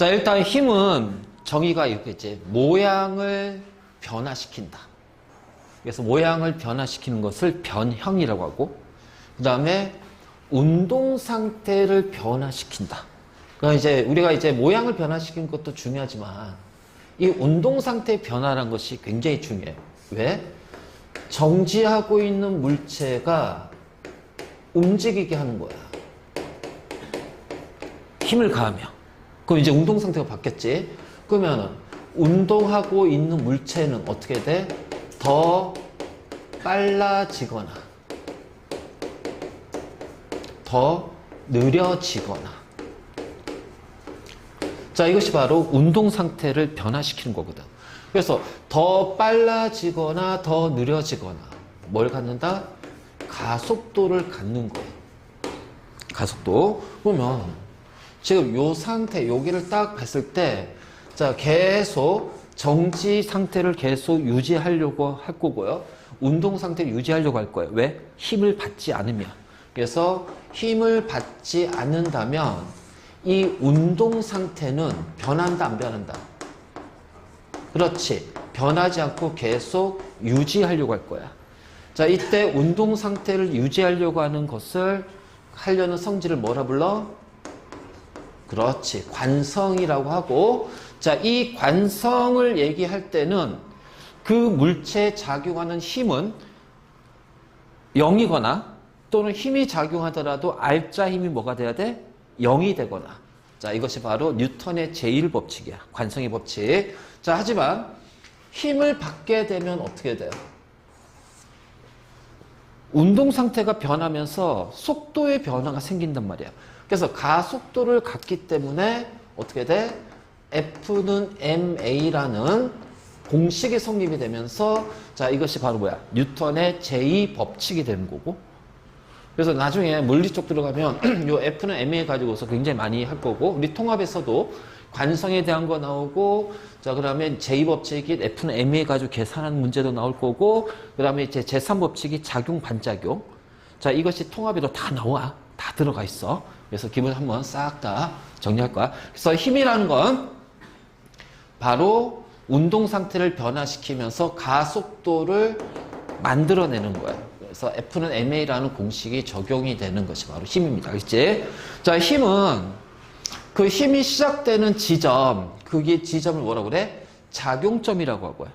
자, 일단 힘은 정의가 이렇게 있지. 모양을 변화시킨다. 그래서 모양을 변화시키는 것을 변형이라고 하고, 그 다음에 운동 상태를 변화시킨다. 그러니까 이제 우리가 이제 모양을 변화시키는 것도 중요하지만 이 운동 상태의 변화라는 것이 굉장히 중요해요. 왜? 정지하고 있는 물체가 움직이게 하는 거야. 힘을 가하며. 그럼 이제 운동 상태가 바뀌었지. 그러면은 운동하고 있는 물체는 어떻게 돼? 더 빨라지거나 더 느려지거나. 자, 이것이 바로 운동 상태를 변화시키는 거거든. 그래서 더 빨라지거나 더 느려지거나 뭘 갖는다? 가속도를 갖는 거예요. 가속도. 그러면 지금 요 상태, 여기를 딱 봤을 때, 자, 계속 정지 상태를 계속 유지하려고 할 거고요. 운동 상태를 유지하려고 할 거예요. 왜? 힘을 받지 않으면. 그래서 힘을 받지 않는다면 이 운동 상태는 변한다, 안 변한다? 그렇지. 변하지 않고 계속 유지하려고 할 거야. 자, 이때 운동 상태를 유지하려고 하는 것을 하려는 성질을 뭐라 불러? 그렇지. 관성이라고 하고, 자, 이 관성을 얘기할 때는 그 물체에 작용하는 힘은 0이거나 또는 힘이 작용하더라도 R자 힘이 뭐가 돼야 돼? 0이 되거나. 자, 이것이 바로 뉴턴의 제1법칙이야. 관성의 법칙. 자, 하지만 힘을 받게 되면 어떻게 돼요? 운동 상태가 변하면서 속도의 변화가 생긴단 말이야. 그래서 가속도를 갖기 때문에 어떻게 돼? F는 ma라는 공식이 성립이 되면서, 자, 이것이 바로 뭐야? 뉴턴의 제2법칙이 되는 거고. 그래서 나중에 물리 쪽 들어가면 요 F는 ma 가지고서 굉장히 많이 할 거고, 우리 통합에서도 관성에 대한 거 나오고, 자, 그러면 제2법칙이 F는 ma 가지고 계산하는 문제도 나올 거고, 그 다음에 이제 제3법칙이 작용, 반작용. 자, 이것이 통합에도 다 나와. 다 들어가 있어. 그래서 기본 한번 싹 다 정리할 거야. 그래서 힘이라는 건 바로 운동 상태를 변화시키면서 가속도를 만들어내는 거야. 그래서 F는 ma라는 공식이 적용이 되는 것이 바로 힘입니다. 알겠지? 자, 힘은 그 힘이 시작되는 지점, 그게 지점을 뭐라고 그래? 작용점이라고 하고요.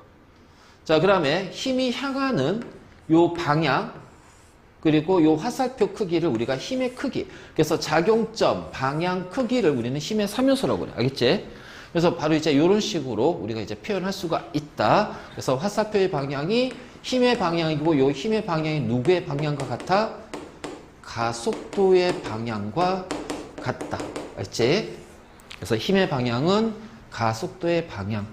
자, 그 다음에 힘이 향하는 요 방향, 그리고 요 화살표 크기를 우리가 힘의 크기, 그래서 작용점, 방향, 크기를 우리는 힘의 삼요소라고 그래. 알겠지? 그래서 바로 이제 이런 식으로 우리가 이제 표현할 수가 있다. 그래서 화살표의 방향이 힘의 방향이고, 요 힘의 방향이 누구의 방향과 같아? 가속도의 방향과 같다. 알지? 그래서 힘의 방향은 가속도의 방향.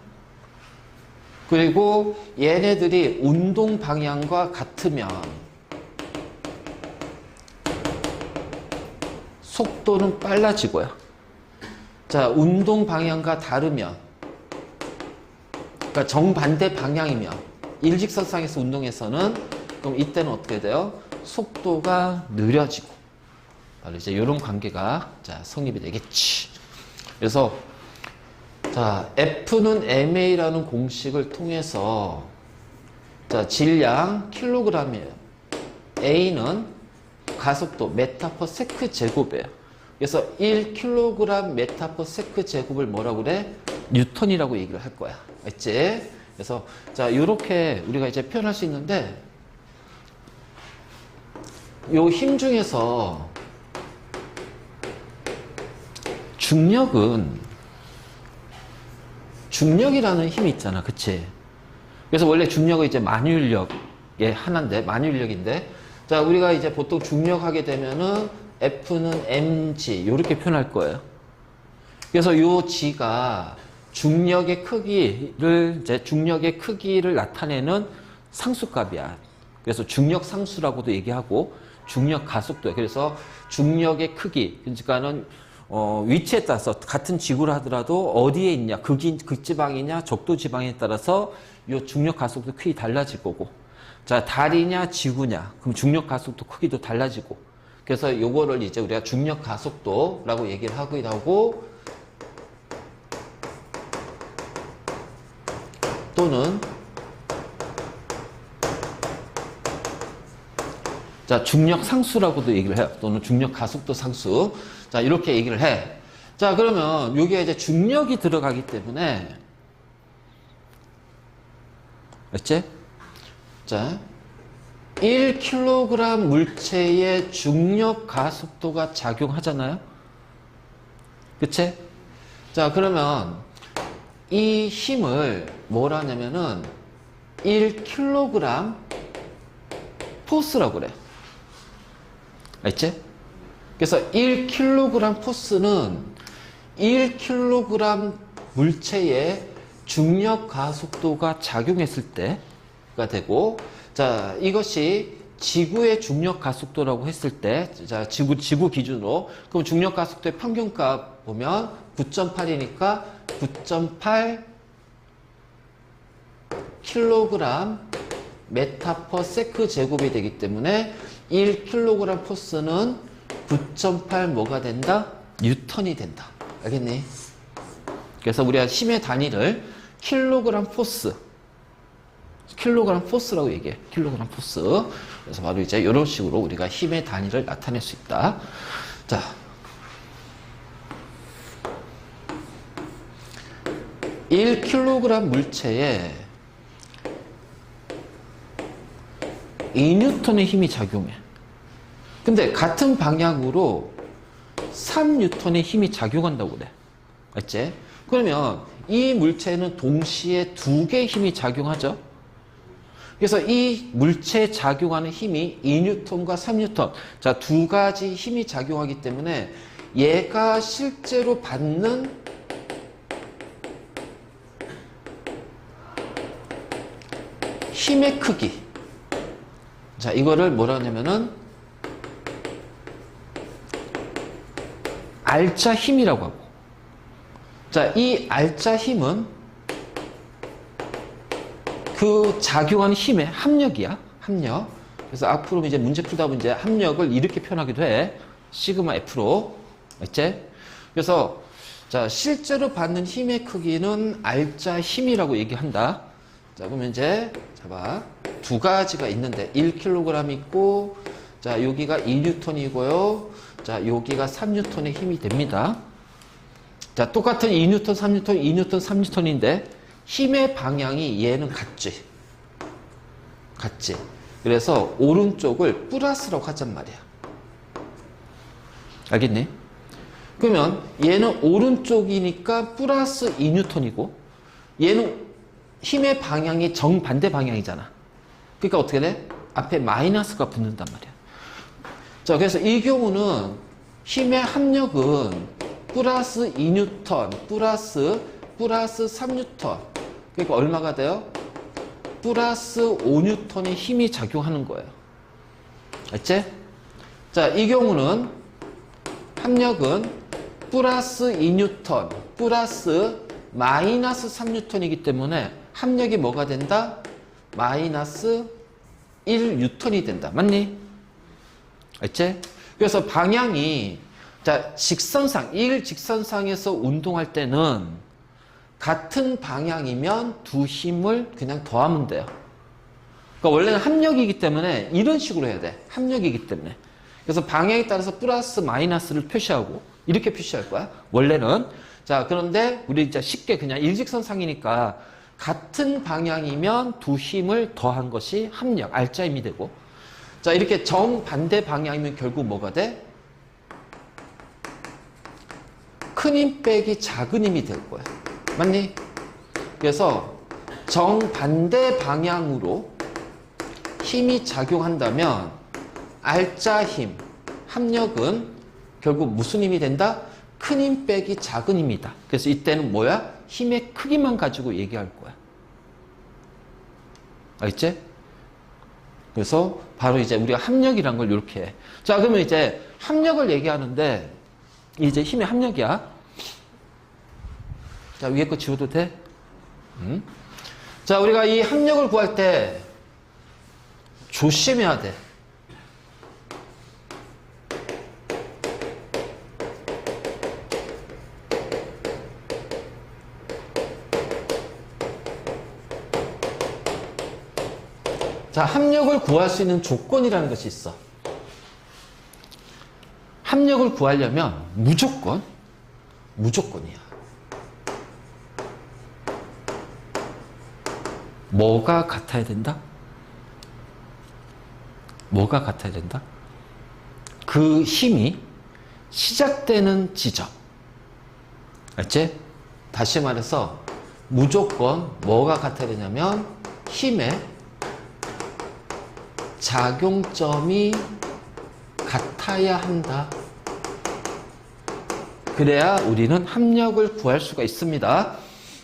그리고 얘네들이 운동 방향과 같으면 속도는 빨라지고요. 자, 운동 방향과 다르면, 그러니까 정반대 방향이면, 일직선상에서 운동에서는, 그럼 이때는 어떻게 돼요? 속도가 느려지고. 바로 이제 이런 관계가, 자, 성립이 되겠지. 그래서, 자, F는 ma라는 공식을 통해서, 자, 질량 킬로그램이에요. A는 가속도 메타 퍼 세크 제곱이에요. 그래서 1kg 메타 퍼 세크 제곱을 뭐라고 그래? 뉴턴이라고 얘기를 할 거야. 알지? 그래서 자, 요렇게 우리가 이제 표현할 수 있는데, 요 힘 중에서 중력이라는 힘이 있잖아. 그치? 그래서 원래 중력은 이제 만유인력의 하나인데, 만유인력인데, 자, 우리가 이제 보통 중력하게 되면은 F는 mg 이렇게 표현할 거예요. 그래서 요 g가 중력의 크기를 나타내는 상수값이야. 그래서 중력 상수라고도 얘기하고 중력 가속도야. 그래서 중력의 크기, 그러니까는 위치에 따라서 같은 지구를 하더라도 어디에 있냐, 극지방이냐, 적도지방에 따라서 요 중력 가속도 크기 달라질 거고. 자, 달이냐, 지구냐, 그럼 중력 가속도 크기도 달라지고. 그래서 요거를 이제 우리가 중력 가속도라고 얘기를 하기도 하고, 또는 자, 중력 상수라고도 얘기를 해요. 또는 중력 가속도 상수. 자, 이렇게 얘기를 해. 자, 그러면 여기에 이제 중력이 들어가기 때문에 맞지? 자, 1kg 물체의 중력 가속도가 작용하잖아요. 그치? 자, 그러면 이 힘을 뭐라 하냐면은 1kg 포스라고 그래. 알지? 그래서 1kg 포스는 1kg 물체의 중력 가속도가 작용했을 때가 되고, 자, 이것이 지구의 중력 가속도라고 했을 때, 자, 지구 기준으로, 그럼 중력 가속도의 평균값 보면 9.8이니까 9.8 kg 메타 퍼 세크 제곱이 되기 때문에 1kg 포스는 9.8 뭐가 된다? 뉴턴이 된다. 알겠니? 그래서 우리가 힘의 단위를 킬로그램 포스라고 얘기해. 킬로그램 포스. 그래서 바로 이제 이런 식으로 우리가 힘의 단위를 나타낼 수 있다. 자, (1kg) 물체에 2N의 힘이 작용해. 근데 같은 방향으로 3N의 힘이 작용한다고 그래. 알지? 그러면 이 물체는 동시에 두 개의 힘이 작용하죠. 그래서 이 물체에 작용하는 힘이 2N과 3N. 자, 두 가지 힘이 작용하기 때문에 얘가 실제로 받는 힘의 크기. 자, 이거를 뭐라 하냐면은 알짜 힘이라고 하고. 자, 이 알짜 힘은 그 작용하는 힘의 합력이야. 합력. 그래서 앞으로 이제 문제 풀다 보면 이제 합력을 이렇게 표현하기도 해. 시그마 F로. 맞지? 그래서 자, 실제로 받는 힘의 크기는 알짜 힘이라고 얘기한다. 자, 그러면 이제 봐. 두 가지가 있는데 1kg 있고, 자, 여기가 2N이고요. 자, 여기가 3N의 힘이 됩니다. 자, 똑같은 2N, 3N, 2N, 3N인데 힘의 방향이 얘는 같지. 같지. 그래서 오른쪽을 플러스라고 하잔 말이야. 알겠니? 그러면 얘는 오른쪽이니까 플러스 2N이고 얘는 힘의 방향이 정반대 방향이잖아. 그러니까 어떻게 돼? 앞에 마이너스가 붙는단 말이야. 자, 그래서 이 경우는 힘의 합력은 플러스 2N 플러스 3N. 그러니까 얼마가 돼요? 플러스 5N의 힘이 작용하는 거예요. 알지? 자, 이 경우는 합력은 플러스 2N 플러스 마이너스 3N이기 때문에 합력이 뭐가 된다? 마이너스 1N이 된다. 맞니? 알지? 그래서 방향이, 자, 직선상, 일직선상에서 운동할 때는 같은 방향이면 두 힘을 그냥 더하면 돼요. 그러니까 원래는 합력이기 때문에 이런 식으로 해야 돼. 합력이기 때문에. 그래서 방향에 따라서 플러스 마이너스를 표시하고 이렇게 표시할 거야. 원래는. 자, 그런데 우리 이제 쉽게 그냥 일직선상이니까 같은 방향이면 두 힘을 더한 것이 합력, 알짜 힘이 되고. 자, 이렇게 정반대 방향이면 결국 뭐가 돼? 큰 힘 빼기 작은 힘이 될 거야. 맞니? 그래서 정반대 방향으로 힘이 작용한다면 알짜 힘, 합력은 결국 무슨 힘이 된다? 큰 힘 빼기 작은 힘이다. 그래서 이때는 뭐야? 힘의 크기만 가지고 얘기할 거야. 알겠지? 그래서 바로 이제 우리가 합력이란 걸 이렇게 해. 자, 그러면 이제 합력을 얘기하는데 이제 힘의 합력이야. 자, 위에 거 지워도 돼? 자, 우리가 이 합력을 구할 때 조심해야 돼. 자, 합력을 구할 수 있는 조건이라는 것이 있어. 합력을 구하려면 무조건이야. 뭐가 같아야 된다? 뭐가 같아야 된다? 그 힘이 시작되는 지점. 알지? 다시 말해서 무조건 뭐가 같아야 되냐면 힘의 작용점이 같아야 한다. 그래야 우리는 합력을 구할 수가 있습니다.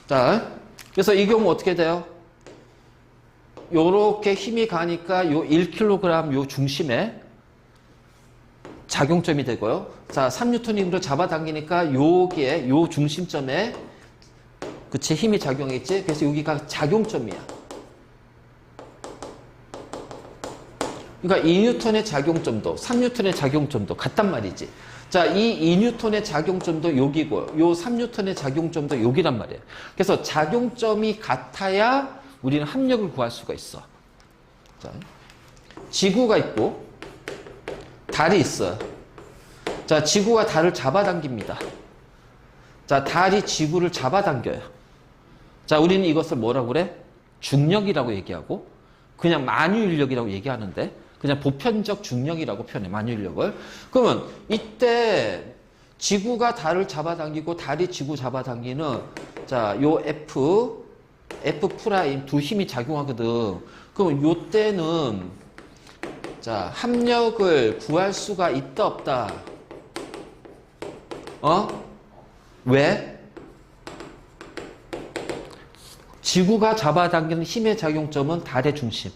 자, 그래서 이 경우 어떻게 돼요? 요렇게 힘이 가니까 요 1kg 요 중심에 작용점이 되고요. 자, 3N의 힘으로 잡아당기니까 여기에 요 중심점에 그치 힘이 작용했지. 그래서 여기가 작용점이야. 그러니까 2N의 작용점도 3N의 작용점도 같단 말이지. 자, 이 2N의 작용점도 여기고 요 3N의 작용점도 여기란 말이에요. 그래서 작용점이 같아야 우리는 합력을 구할 수가 있어. 자, 지구가 있고 달이 있어요. 자, 지구가 달을 잡아당깁니다. 자, 달이 지구를 잡아당겨요. 자, 우리는 이것을 뭐라고 그래? 중력이라고 얘기하고 그냥 만유인력이라고 얘기하는데 그냥 보편적 중력이라고 표현해, 만유인력을. 그러면 이때 지구가 달을 잡아당기고 달이 지구 잡아당기는 자, 요 F 프라임 두 힘이 작용하거든. 그럼 요 때는 자, 합력을 구할 수가 있다 없다? 왜? 지구가 잡아당기는 힘의 작용점은 달의 중심.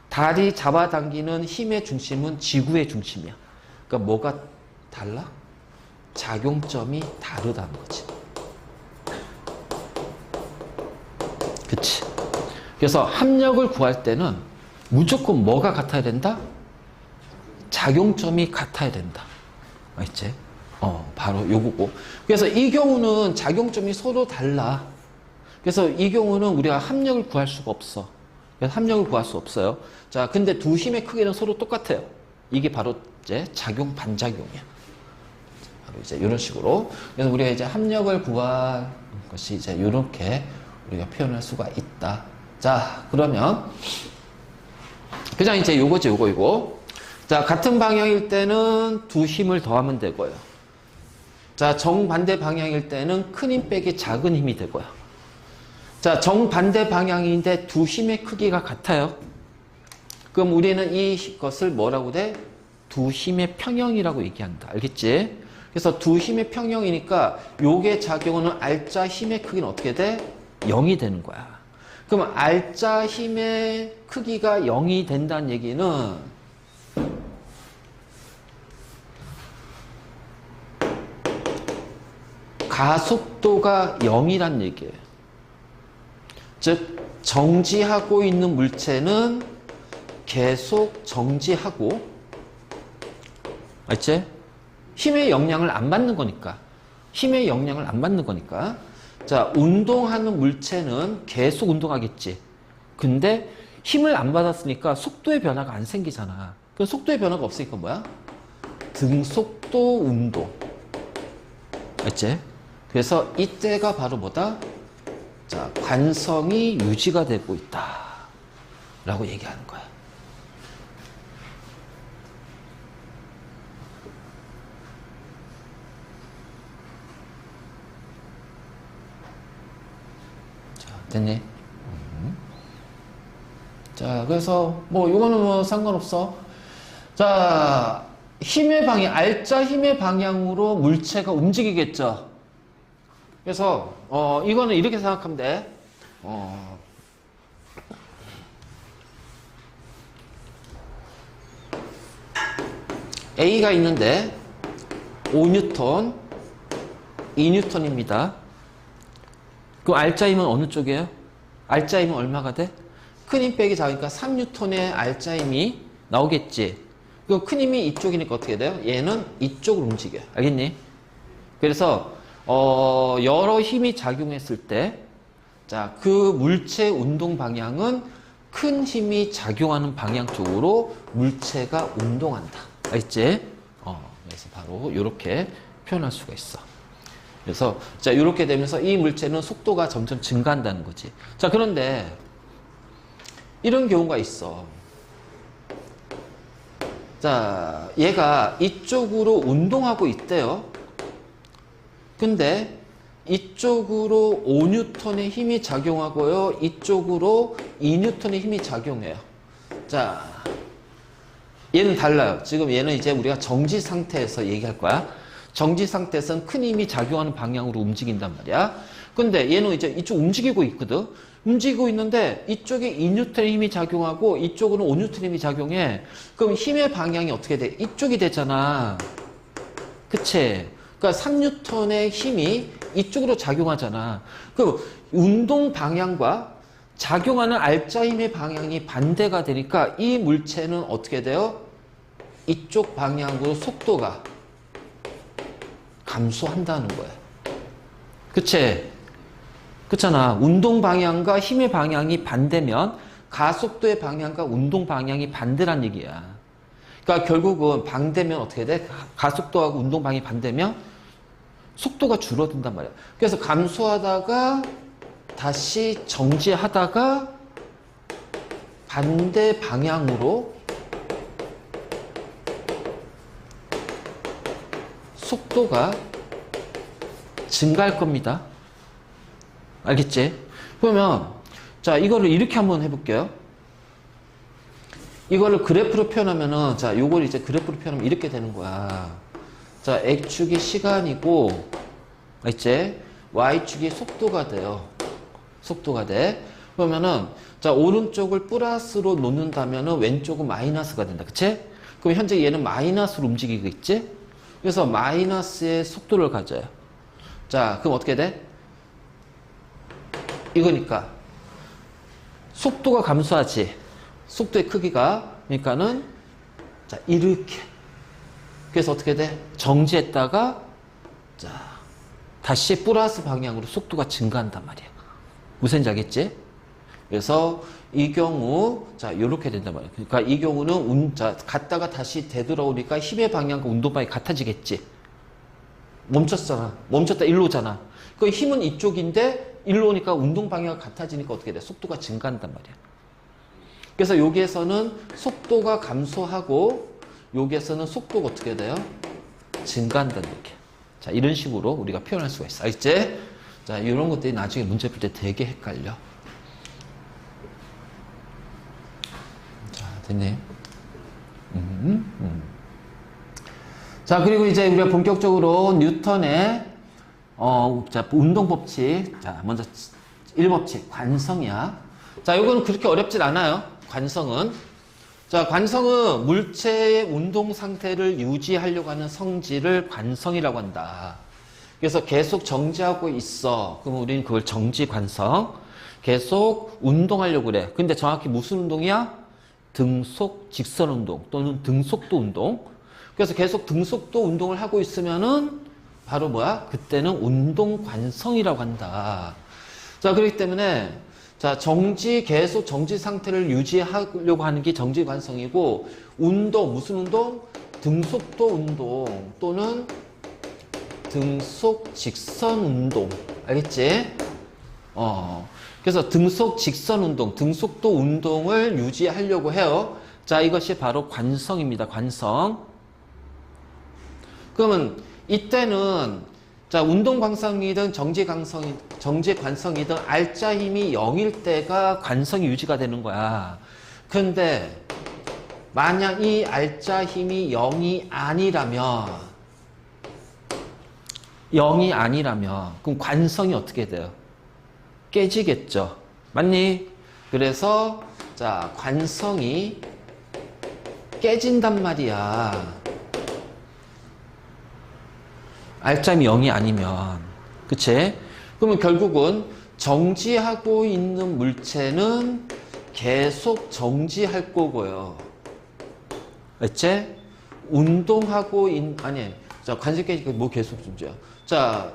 달이 잡아당기는 힘의 중심은 지구의 중심이야. 그러니까 뭐가 달라? 작용점이 다르다는 거지. 그치? 그래서 합력을 구할 때는 무조건 뭐가 같아야 된다? 작용점이 같아야 된다. 알지? 바로 요거고. 그래서 이 경우는 작용점이 서로 달라. 그래서 이 경우는 우리가 합력을 구할 수가 없어. 그래서 합력을 구할 수 없어요. 자, 근데 두 힘의 크기는 서로 똑같아요. 이게 바로 이제 작용 반작용이야. 바로 이제 이런 식으로. 그래서 우리가 이제 합력을 구할 것이 이제 이렇게 우리가 표현할 수가 있다. 자, 그러면 그냥 이제 요거지, 요거. 자, 같은 방향일 때는 두 힘을 더하면 되고요. 자, 정반대 방향일 때는 큰 힘 빼기 작은 힘이 되고요. 자, 정반대 방향인데 두 힘의 크기가 같아요. 그럼 우리는 이것을 뭐라고 돼? 두 힘의 평형이라고 얘기한다. 알겠지? 그래서 두 힘의 평형이니까 요게 작용하는 R자 힘의 크기는 어떻게 돼? 0이 되는 거야. 그럼 R자 힘의 크기가 0이 된다는 얘기는 가속도가 0이란 얘기예요. 즉 정지하고 있는 물체는 계속 정지하고, 알지? 힘의 영향을 안 받는 거니까. 힘의 영향을 안 받는 거니까. 자, 운동하는 물체는 계속 운동하겠지. 근데 힘을 안 받았으니까 속도의 변화가 안 생기잖아. 그 속도의 변화가 없으니까 뭐야? 등속도 운동. 알지? 그래서 이때가 바로 뭐다? 자, 관성이 유지가 되고 있다. 라고 얘기하는 거야. 자, 됐니? 자, 그래서 뭐 이거는 뭐 상관없어. 자, 힘의 방향, R자 힘의 방향으로 물체가 움직이겠죠. 그래서 이거는 이렇게 생각하면 돼. A가 있는데 5N, 2N입니다. 그럼 R자 힘은 어느 쪽이에요? R자 힘은 얼마가 돼? 큰 힘 빼기 작으니까 3N의 R자 힘이 나오겠지. 그럼 큰 힘이 이쪽이니까 어떻게 돼요? 얘는 이쪽으로 움직여요. 알겠니? 그래서 여러 힘이 작용했을 때, 자, 그 물체 운동 방향은 큰 힘이 작용하는 방향 쪽으로 물체가 운동한다. 알겠지? 그래서 바로 이렇게 표현할 수가 있어. 그래서 자 이렇게 되면서 이 물체는 속도가 점점 증가한다는 거지. 자 그런데 이런 경우가 있어. 자 얘가 이쪽으로 운동하고 있대요. 근데 이쪽으로 5N의 힘이 작용하고요. 이쪽으로 2N의 힘이 작용해요. 자, 얘는 달라요. 지금 얘는 이제 우리가 정지 상태에서 얘기할 거야. 정지 상태에서는 큰 힘이 작용하는 방향으로 움직인단 말이야. 근데 얘는 이제 이쪽 움직이고 있거든. 움직이고 있는데 이쪽에 2N의 힘이 작용하고 이쪽으로는 5N의 힘이 작용해. 그럼 힘의 방향이 어떻게 돼? 이쪽이 되잖아. 그치? 그러니까 3N의 힘이 이쪽으로 작용하잖아. 그럼 운동 방향과 작용하는 알짜 힘의 방향이 반대가 되니까 이 물체는 어떻게 돼요? 이쪽 방향으로 속도가 감소한다는 거야. 그치? 그렇잖아. 운동 방향과 힘의 방향이 반대면 가속도의 방향과 운동 방향이 반대란 얘기야. 그러니까 결국은 반대면 어떻게 돼? 가속도하고 운동 방향이 반대면 속도가 줄어든단 말이야. 그래서 감소하다가 다시 정지하다가 반대 방향으로 속도가 증가할 겁니다. 알겠지? 그러면 자 이거를 이렇게 한번 해볼게요. 이거를 그래프로 표현하면은 자 요걸 이제 그래프로 표현하면 이렇게 되는 거야. 자, X축이 시간이고, 있지? Y축이 속도가 돼요. 속도가 돼. 그러면은, 자, 오른쪽을 플러스로 놓는다면은 왼쪽은 마이너스가 된다. 그치? 그럼 현재 얘는 마이너스로 움직이고 있지? 그래서 마이너스의 속도를 가져요. 자, 그럼 어떻게 돼? 이거니까. 속도가 감소하지. 속도의 크기가. 그러니까는, 자, 이렇게. 그래서 어떻게 돼? 정지했다가 자 다시 플러스 방향으로 속도가 증가한단 말이야. 무슨 알겠지? 그래서 이 경우 자 이렇게 된단 말이야. 그러니까 이 경우는 자 갔다가 다시 되돌아오니까 힘의 방향과 운동 방향이 같아지겠지. 멈췄잖아. 멈췄다 일로 오잖아. 그 힘은 이쪽인데 일로 오니까 운동 방향이 같아지니까 어떻게 돼? 속도가 증가한단 말이야. 그래서 여기에서는 속도가 감소하고 여기에서는 속도가 어떻게 돼요? 증가한다는 얘기. 자, 이런 식으로 우리가 표현할 수가 있어. 알겠지? 자, 이런 것들이 나중에 문제 풀 때 되게 헷갈려. 자, 됐네. 자, 그리고 이제 우리가 본격적으로 뉴턴의, 자, 운동법칙. 자, 먼저 1법칙. 관성이야. 자, 이거는 그렇게 어렵진 않아요. 관성은. 자, 관성은 물체의 운동 상태를 유지하려고 하는 성질을 관성이라고 한다. 그래서 계속 정지하고 있어. 그럼 우리는 그걸 정지 관성. 계속 운동하려고 그래. 근데 정확히 무슨 운동이야? 등속 직선 운동 또는 등속도 운동. 그래서 계속 등속도 운동을 하고 있으면은 바로 뭐야? 그때는 운동 관성이라고 한다. 자, 그렇기 때문에 자, 계속 정지 상태를 유지하려고 하는 게 정지 관성이고, 운동, 무슨 운동? 등속도 운동 또는 등속 직선 운동. 알겠지? 그래서 등속 직선 운동, 등속도 운동을 유지하려고 해요. 자, 이것이 바로 관성입니다. 관성. 그러면 이때는 자, 운동 관성이든 정지 관성이든 알짜 힘이 0일 때가 관성이 유지가 되는 거야. 근데 만약 이 알짜 힘이 0이 아니라면 그럼 관성이 어떻게 돼요? 깨지겠죠. 맞니? 그래서 자, 관성이 깨진단 말이야. 알짜임이 0이 아니면. 그치? 그러면 결국은 정지하고 있는 물체는 계속 정지할 거고요. 알지? 운동하고 자, 관성 깨지니까 뭐 계속 존재야. 자,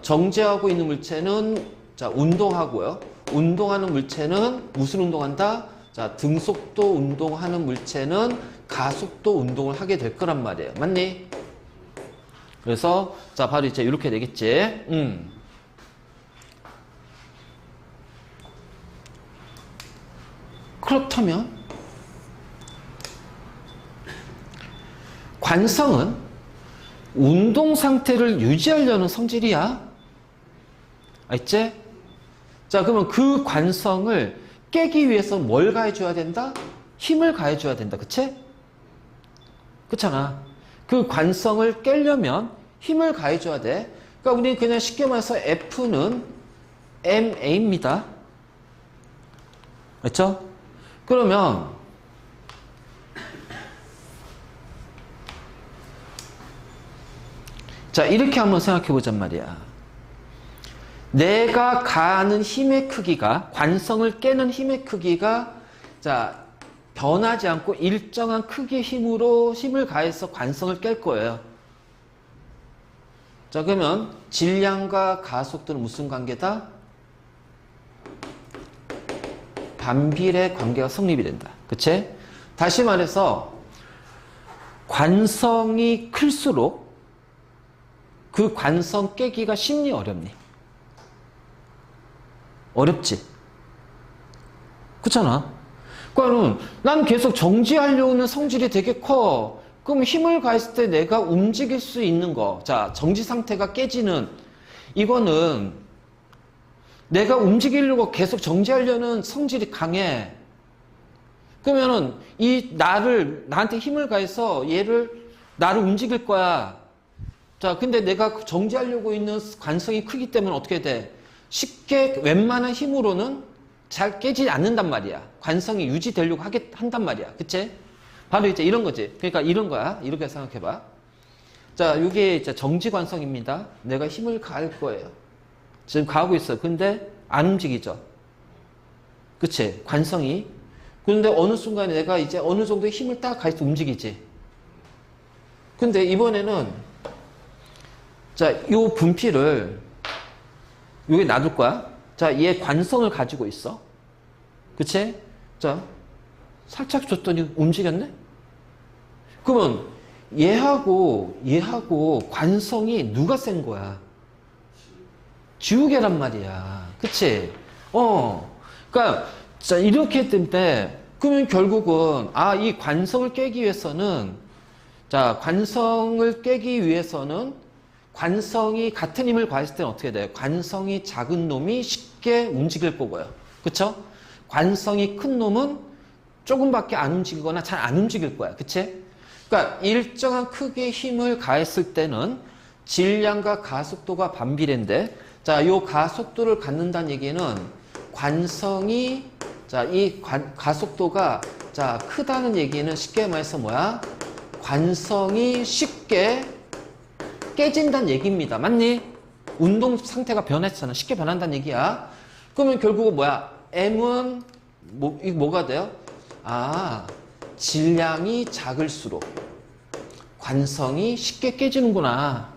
정지하고 있는 물체는 자, 운동하고요. 운동하는 물체는 무슨 운동한다? 자, 등속도 운동하는 물체는 가속도 운동을 하게 될 거란 말이에요. 맞니? 그래서 자, 바로 이제 이렇게 되겠지. 그렇다면 관성은 운동 상태를 유지하려는 성질이야. 알지? 자, 그러면 그 관성을 깨기 위해서 뭘 가해줘야 된다? 힘을 가해줘야 된다. 그치? 그렇잖아. 그 관성을 깨려면 힘을 가해줘야 돼. 그러니까 우리는 그냥 쉽게 말해서 F는 MA입니다. 그렇죠? 그러면 자, 이렇게 한번 생각해 보잔 말이야. 내가 가하는 힘의 크기가, 관성을 깨는 힘의 크기가 자, 변하지 않고 일정한 크기의 힘으로 힘을 가해서 관성을 깰 거예요. 자, 그러면 질량과 가속도는 무슨 관계다? 반비례 관계가 성립이 된다. 그치? 다시 말해서 관성이 클수록 그 관성 깨기가 쉽니 어렵니? 어렵지? 그렇잖아. 그러니까 난 계속 정지하려고 하는 성질이 되게 커. 그럼 힘을 가했을 때 내가 움직일 수 있는 거. 자, 정지 상태가 깨지는 이거는 내가 움직이려고 계속 정지하려는 성질이 강해. 그러면은 나한테 힘을 가해서 나를 움직일 거야. 자, 근데 내가 정지하려고 있는 관성이 크기 때문에 어떻게 돼? 쉽게 웬만한 힘으로는 잘 깨지지 않는단 말이야. 관성이 유지되려고 한단 말이야. 그치? 바로 이제 이런 거지. 그러니까 이런 거야. 이렇게 생각해봐. 자, 이게 이제 정지관성입니다. 내가 힘을 가할 거예요. 지금 가하고 있어. 근데 안 움직이죠. 그치? 관성이. 근데 어느 순간에 내가 이제 어느 정도의 힘을 딱 가해서 움직이지. 근데 이번에는 자, 요 분필을 여기 놔둘 거야. 자, 얘 관성을 가지고 있어. 그치? 자, 살짝 줬더니 움직였네? 그러면 얘하고 관성이 누가 센 거야? 지우개란 말이야. 그치? 그러니까 자, 이렇게 했을 때 그러면 결국은 이 관성을 깨기 위해서는 자, 관성을 깨기 위해서는 관성이 같은 힘을 가했을 때는 어떻게 돼요? 관성이 작은 놈이 쉽게 움직일 거고요. 그쵸? 관성이 큰 놈은 조금밖에 안 움직이거나 잘 안 움직일 거야. 그치? 그러니까 일정한 크기의 힘을 가했을 때는 질량과 가속도가 반비례인데 자, 요 가속도를 갖는다는 얘기는 관성이 자, 이 가속도가 자, 크다는 얘기는 쉽게 말해서 뭐야? 관성이 쉽게 깨진다는 얘기입니다. 맞니? 운동 상태가 변했잖아. 쉽게 변한다는 얘기야. 그러면 결국은 뭐야? M은 뭐가 돼요? 질량이 작을수록 관성이 쉽게 깨지는구나.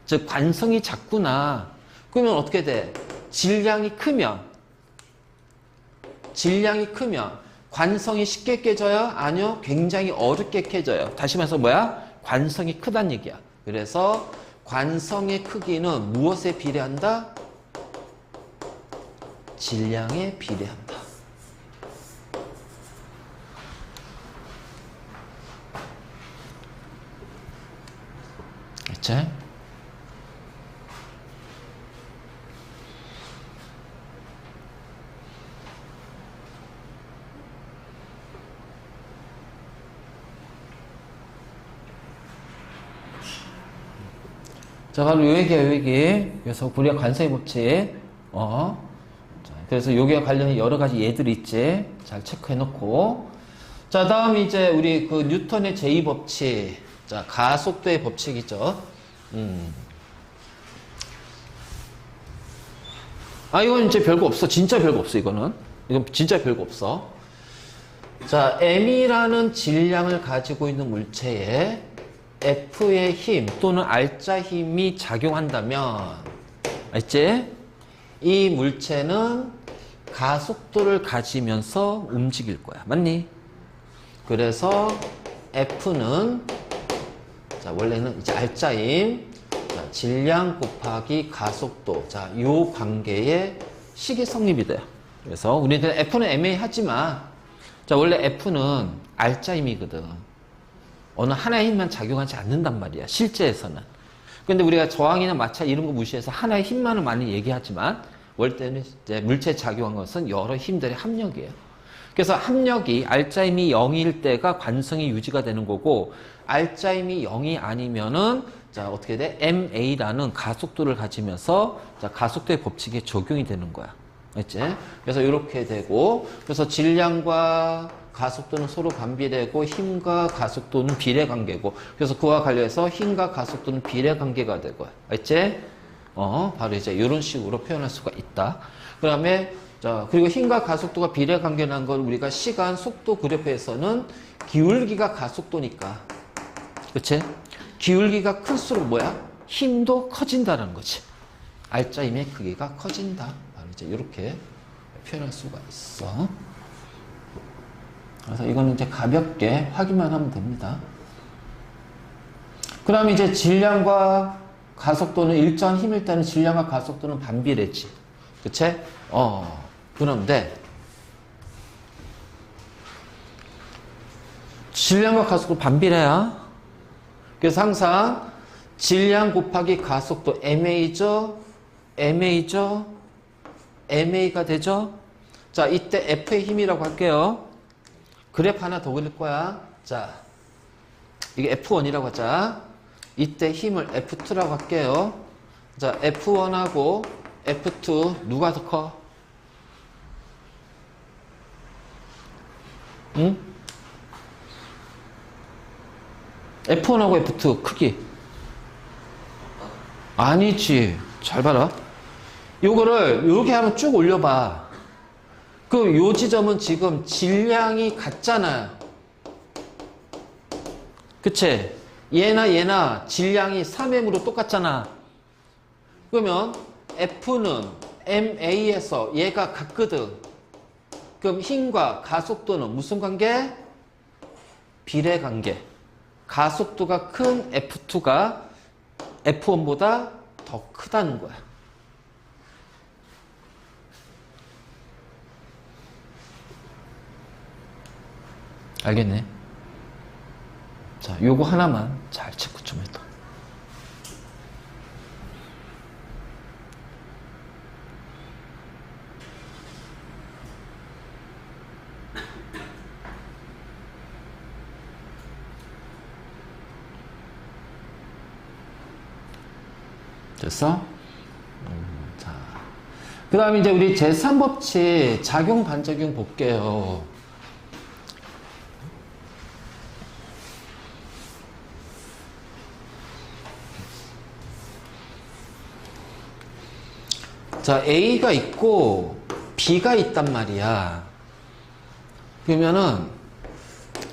즉 관성이 작구나. 그러면 어떻게 돼? 질량이 크면 관성이 쉽게 깨져요? 아니요. 굉장히 어렵게 깨져요. 다시 말해서 뭐야? 관성이 크다는 얘기야. 그래서 관성의 크기는 무엇에 비례한다? 질량에 비례한다. 그치? 자, 바로 요 얘기. 그래서 우리가 관성의 법칙. 자, 그래서 여기와 관련해 여러 가지 예들이 있지. 잘 체크해 놓고. 자, 다음 이제 우리 그 뉴턴의 제2법칙. 자, 가속도의 법칙이죠. 이건 이제 별거 없어. 진짜 별거 없어, 이거는. 이건 진짜 별거 없어. 자, M이라는 질량을 가지고 있는 물체에 F의 힘 또는 R자 힘이 작용한다면, 알지? 이 물체는 가속도를 가지면서 움직일 거야. 맞니? 그래서 F는 자, 원래는 이제 알짜임. 자, 질량 곱하기 가속도. 자, 요 관계에 식이 성립이 돼요. 그래서 우리는 F는 애매하지만 자, 원래 F는 알짜임이거든. 어느 하나의 힘만 작용하지 않는단 말이야. 실제에서는. 근데 우리가 저항이나 마찰 이런 거 무시해서 하나의 힘만을 많이 얘기하지만 월 때는 이제 물체에 작용한 것은 여러 힘들의 합력이에요. 그래서 합력이 알짜임이 0일 때가 관성이 유지가 되는 거고 알짜임이 0이 아니면은 자 어떻게 돼? ma라는 가속도를 가지면서 자 가속도의 법칙에 적용이 되는 거야. 알지? 그래서 이렇게 되고 그래서 질량과 가속도는 서로 반비례고 힘과 가속도는 비례관계고 그래서 그와 관련해서 힘과 가속도는 비례관계가 되고 알지? 바로 이제 이런 식으로 표현할 수가 있다. 그 다음에 자 그리고 힘과 가속도가 비례관계라는 걸 우리가 시간, 속도 그래프에서는 기울기가 가속도니까 그치? 기울기가 클수록 뭐야? 힘도 커진다는 거지. 알짜임의 크기가 커진다. 바로 이제 이렇게 표현할 수가 있어. 그래서 이거는 이제 가볍게 확인만 하면 됩니다. 그 다음에 이제 질량과 가속도는 일정한 힘일 때는 질량과 가속도는 반비례지. 그치? 그런데 질량과 가속도 반비례야. 그래서 항상 질량 곱하기 가속도 MA죠? MA가 되죠? 자, 이때 F의 힘이라고 할게요. 그래프 하나 더 그릴 거야. 자, 이게 F1이라고 하자. 이때 힘을 F2라고 할게요. 자, F1하고 F2 누가 더 커? 응? F1하고 F2 크기. 아니지. 잘 봐라. 요거를 이렇게 하면 쭉 올려봐. 그 요 지점은 지금 질량이 같잖아요. 그치? 얘나 질량이 3m으로 똑같잖아. 그러면 F는 ma에서 얘가 같거든. 그럼 힘과 가속도는 무슨 관계? 비례 관계. 가속도가 큰 F2가 F1보다 더 크다는 거야. 알겠네. 자, 요거 하나만 잘 체크 좀 해둬. 됐어? 자, 그 다음에 이제 우리 제3법칙 작용 반작용 볼게요. 자, A가 있고 B가 있단 말이야. 그러면은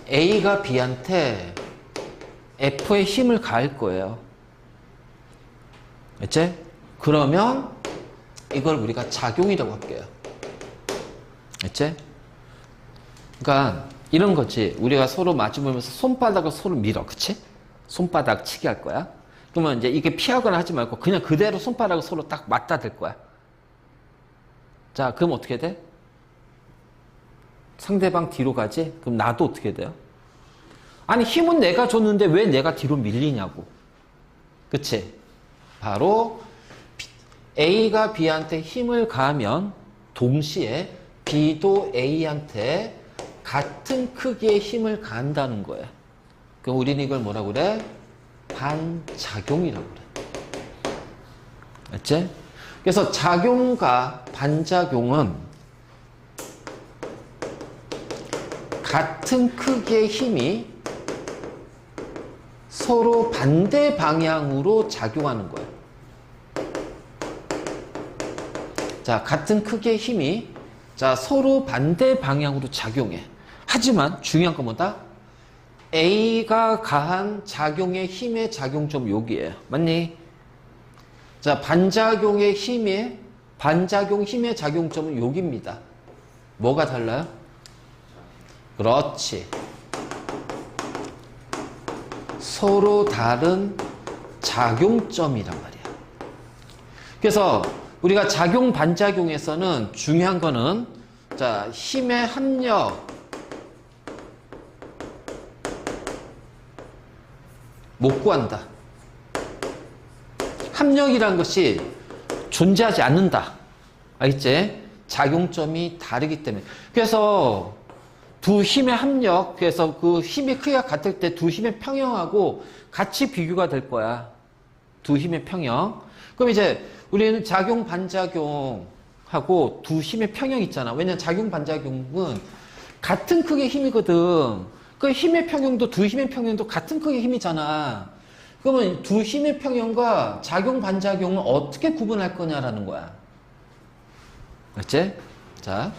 A가 B한테 F의 힘을 가할 거예요. 알지? 그러면 이걸 우리가 작용이라고 할게요. 알지? 그러니까 이런 거지. 우리가 서로 마주보면서 손바닥을 서로 밀어. 그치? 손바닥 치게 할 거야. 그러면 이제 이게 피하거나 하지 말고 그냥 그대로 손바닥을 서로 딱 맞다 댈 거야. 자, 그럼 어떻게 돼? 상대방 뒤로 가지? 그럼 나도 어떻게 돼요? 아니, 힘은 내가 줬는데 왜 내가 뒤로 밀리냐고. 그치? 바로 A가 B한테 힘을 가하면 동시에 B도 A한테 같은 크기의 힘을 가한다는 거야. 그럼 우리는 이걸 뭐라고 그래? 반작용이라고 그래. 알지? 그래서 작용과 반작용은 같은 크기의 힘이 서로 반대 방향으로 작용하는 거예요. 자, 같은 크기의 힘이 자, 서로 반대 방향으로 작용해. 하지만 중요한 건 뭐다? A가 가한 작용의 힘의 작용점 여기에요. 맞니? 자, 반작용의 힘의 반작용 힘의 작용점은 여기입니다. 뭐가 달라요? 그렇지. 서로 다른 작용점이란 말이야. 그래서 우리가 작용 반작용에서는 중요한 거는 자, 힘의 합력 못 구한다. 합력이란 것이 존재하지 않는다. 알겠지? 작용점이 다르기 때문에. 그래서 두 힘의 합력, 그래서 그 힘의 크기가 같을 때 두 힘의 평형하고 같이 비교가 될 거야. 두 힘의 평형. 그럼 이제 우리는 작용 반작용하고 두 힘의 평형 있잖아. 왜냐면 작용 반작용은 같은 크기의 힘이거든. 그 힘의 평형도 두 힘의 평형도 같은 크기의 힘이잖아. 그러면 두 힘의 평형과 작용 반작용을 어떻게 구분할 거냐라는 거야. 맞지? 자,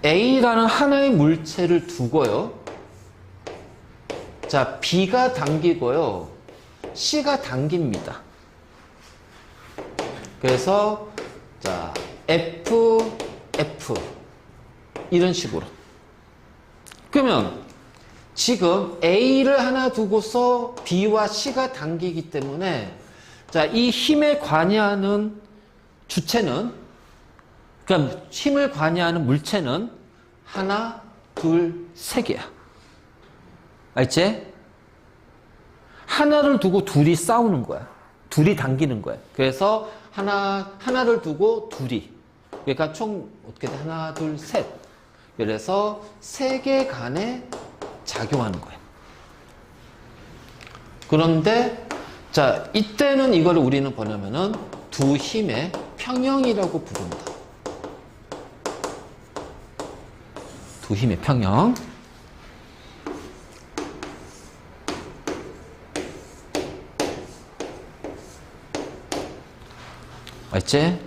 A라는 하나의 물체를 두고요. 자, B가 당기고요. C가 당깁니다. 그래서 자, F, F 이런 식으로. 그러면 지금 A를 하나 두고서 B와 C가 당기기 때문에 자, 이 힘에 관여하는 주체는, 그러니까 힘을 관여하는 물체는 하나, 둘, 세 개야. 알지? 하나를 두고 둘이 싸우는 거야. 둘이 당기는 거야. 그래서 하나를 두고 둘이. 그러니까 총 어떻게 돼? 하나, 둘, 셋. 그래서 세 개 간에 작용하는 거야. 그런데 자, 이때는 이걸 우리는 뭐냐면은 두 힘의 평형이라고 부른다. 두 힘의 평형. 알지?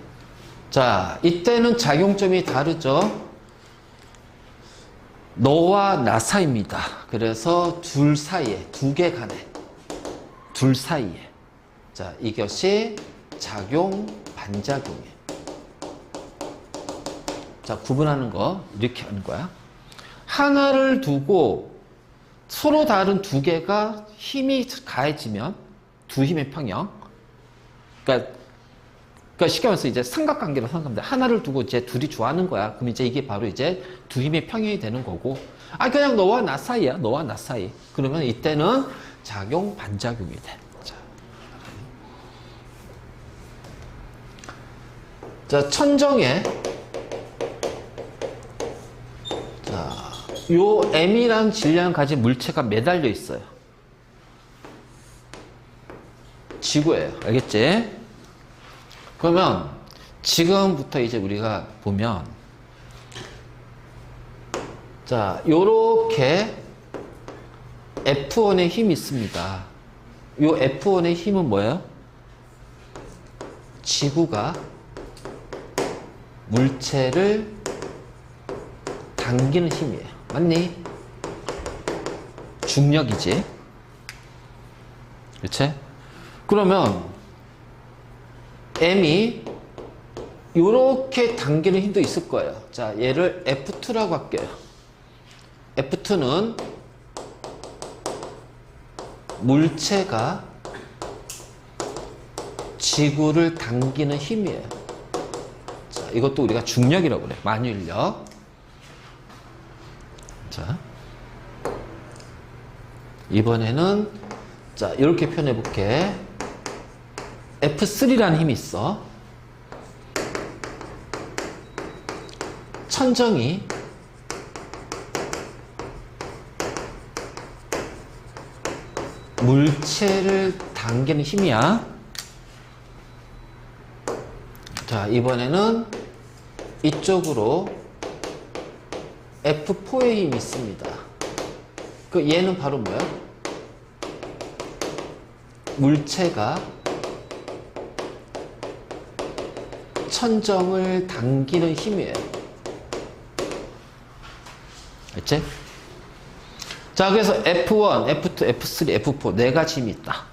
자, 이때는 작용점이 다르죠? 너와 나 사이입니다. 그래서 둘 사이에, 두 개 간에, 둘 사이에. 자, 이것이 작용, 반작용이에요. 자, 구분하는 거, 이렇게 하는 거야. 하나를 두고 서로 다른 두 개가 힘이 가해지면, 두 힘의 평형. 그러니까 쉽게 말해서 이제 삼각관계로 생각합니다. 하나를 두고 이제 둘이 좋아하는 거야. 그럼 이제 이게 바로 이제 두 힘의 평형이 되는 거고. 아, 그냥 너와 나 사이야. 너와 나 사이. 그러면 이때는 작용, 반작용이 돼. 자, 천정에, 자, 요 M이라는 질량을 가진 물체가 매달려 있어요. 지구예요. 알겠지? 그러면 지금부터 이제 우리가 보면 자, 요렇게 F1의 힘이 있습니다. 요 F1의 힘은 뭐예요? 지구가 물체를 당기는 힘이에요. 맞니? 중력이지. 그치? 그러면 M이 이렇게 당기는 힘도 있을 거예요. 자, 얘를 F2라고 할게요. F2는 물체가 지구를 당기는 힘이에요. 자, 이것도 우리가 중력이라고 그래. 만유인력. 자, 이번에는 자, 이렇게 표현해 볼게. F3라는 힘이 있어. 천정이 물체를 당기는 힘이야. 자, 이번에는 이쪽으로 F4의 힘이 있습니다. 그 얘는 바로 뭐야? 물체가 천정을 당기는 힘이에요. 알지? 자, 그래서 F1, F2, F3, F4 네 가지 힘이 있다.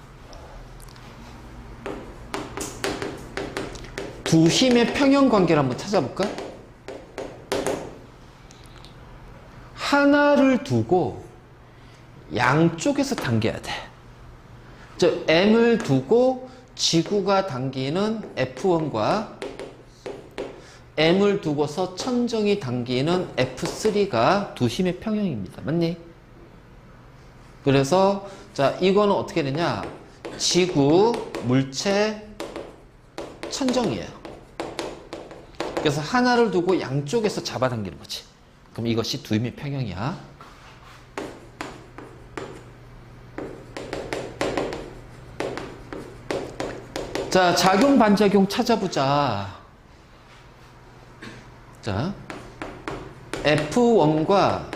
두 힘의 평형 관계를 한번 찾아볼까? 하나를 두고 양쪽에서 당겨야 돼. 즉 M을 두고 지구가 당기는 F1과 M을 두고서 천정이 당기는 F3가 두 힘의 평형입니다. 맞니? 그래서 자 이거는 어떻게 되냐? 지구, 물체, 천정이에요. 그래서 하나를 두고 양쪽에서 잡아당기는 거지. 그럼 이것이 두 힘의 평형이야. 자, 작용, 반작용 찾아보자. 자, F1과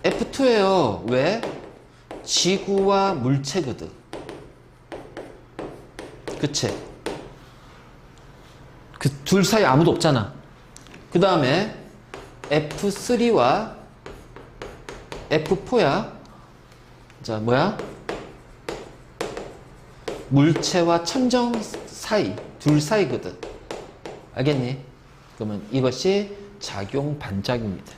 F2예요. 왜? 지구와 물체거든. 그치? 그 둘 사이 아무도 없잖아. 그 다음에 F3와 F4야. 자, 뭐야? 물체와 천정 사이, 둘 사이거든. 알겠니? 그러면 이것이 작용, 반작용입니다.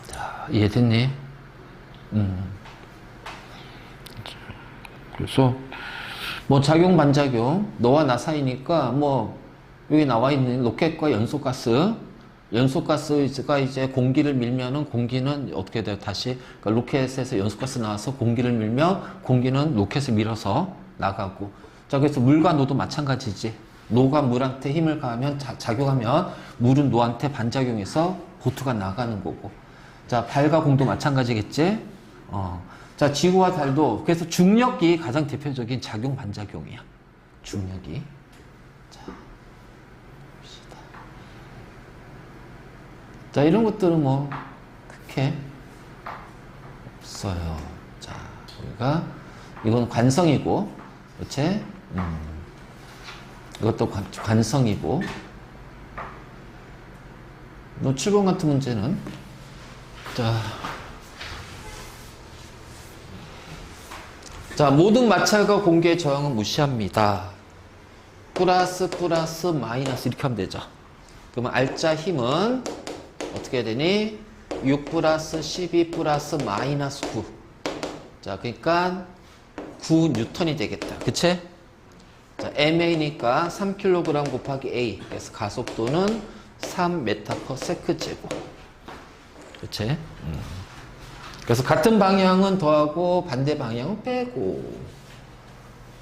자, 이해됐니? 그래서 뭐 작용 반작용 너와 나 사이니까 뭐 여기 나와 있는 로켓과 연소가스가 이제 공기를 밀면은 공기는 어떻게 돼요? 다시 그러니까 로켓에서 연소가스 나와서 공기를 밀면 공기는 로켓을 밀어서 나가고. 자, 그래서 물과 노도 마찬가지지. 노가 물한테 힘을 가하면 작용하면 물은 노한테 반작용해서 보트가 나가는 거고. 자, 발과 공도 마찬가지겠지. 자, 지구와 달도 그래서 중력이 가장 대표적인 작용 반작용이야. 중력이. 자, 봅시다. 자, 이런 것들은 뭐 크게 없어요. 자, 우리가 이건 관성이고, 그렇지? 이것도 관성이고. 너 7번 같은 문제는 자, 모든 마찰과 공기의 저항은 무시합니다. 플러스 마이너스 이렇게 하면 되죠. 그러면 알짜 힘은 어떻게 되니? 6 플러스 12 플러스 마이너스 9. 자, 그러니까 9N이 되겠다. 그치? 자, MA니까 3kg 곱하기 A. 그래서 가속도는 3m/s 제곱. 그치? 그래서 같은 방향은 더하고 반대 방향은 빼고.